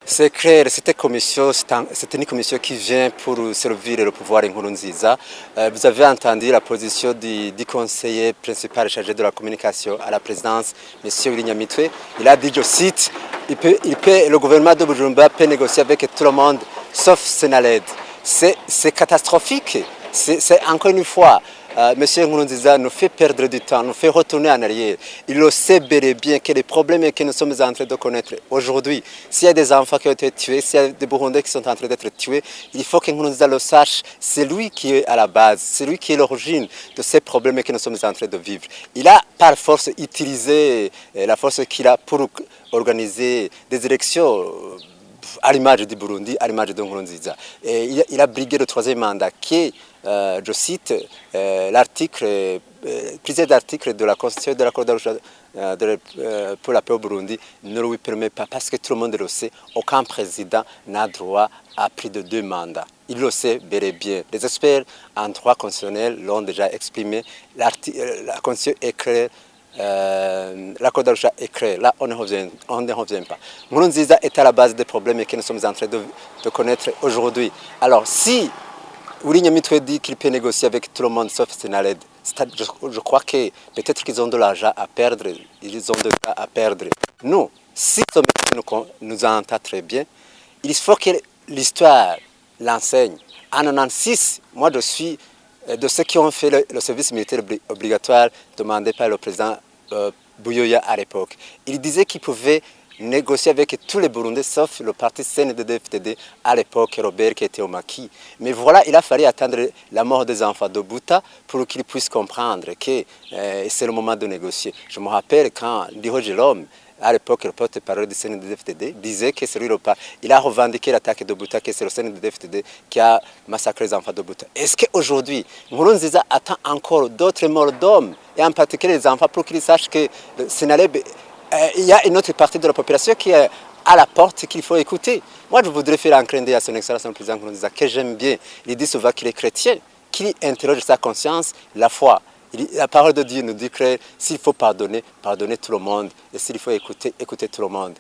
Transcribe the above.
C'est clair, c'est une commission qui vient pour servir le pouvoir Nkurunziza. Vous avez entendu la position du conseiller principal chargé de la communication à la présidence, M. Willy Nyamitwe. Il a dit, je cite, le gouvernement de Bujumbura peut négocier avec tout le monde, sauf Senaled. C'est catastrophique. C'est encore une fois, M. Nkurunziza nous fait perdre du temps, nous fait retourner en arrière. Il le sait bel et bien que les problèmes que nous sommes en train de connaître aujourd'hui, s'il y a des enfants qui ont été tués, s'il y a des Burundais qui sont en train d'être tués, il faut que Nkurunziza le sache. C'est lui qui est à la base, c'est lui qui est l'origine de ces problèmes que nous sommes en train de vivre. Il a par force utilisé la force qu'il a pour organiser des élections à l'image du Burundi, à l'image de Nkurunziza. Il a brigué le troisième mandat qui est, je cite, plusieurs articles de la Constitution de l'accord d'Arusha pour la paix au Burundi ne lui permet pas, parce que tout le monde le sait, aucun président n'a droit à plus de 2 mandats. Il le sait bel et bien. Les experts en droit constitutionnel l'ont déjà exprimé. La Constitution est claire. L'accord d'Arusha est clair. Là, on ne revient pas. Nkurunziza est à la base des problèmes que nous sommes en train de connaître aujourd'hui. Alors, si Willy Nyamitwe dit qu'il peut négocier avec tout le monde sauf Senaled, je crois que peut-être qu'ils ont de l'argent à perdre, ils ont de l'argent à perdre. Nous, si ce métier nous entend très bien, il faut que l'histoire l'enseigne. En 1996, moi je suis de ceux qui ont fait le service militaire obligatoire demandé par le président Buyoya à l'époque. Il disait qu'il pouvait négocier avec tous les Burundais sauf le parti CNDD-FDD à l'époque, Robert qui était au maquis. Mais voilà, il a fallu attendre la mort des enfants de Bouta pour qu'ils puissent comprendre que c'est le moment de négocier. Je me rappelle quand Liho Jérôme, à l'époque, le porte-parole du CNDD-FDD disait que c'est lui le pas. Il a revendiqué l'attaque de Bouta, que c'est le CNDD-FDD qui a massacré les enfants de Bouta. Est-ce qu'aujourd'hui, Nkurunziza attend encore d'autres morts d'hommes, et en particulier les enfants, pour qu'ils sachent que Senaleb, il y a une autre partie de la population qui est à la porte qu'il faut écouter. Moi, je voudrais faire un clin d'œil à son excellence, le président Nkurunziza, que j'aime bien. Il dit souvent qu'il est chrétien, qu'il interroge sa conscience, la foi. La parole de Dieu nous dit que s'il faut pardonner, pardonner tout le monde. Et s'il faut écouter, écouter tout le monde.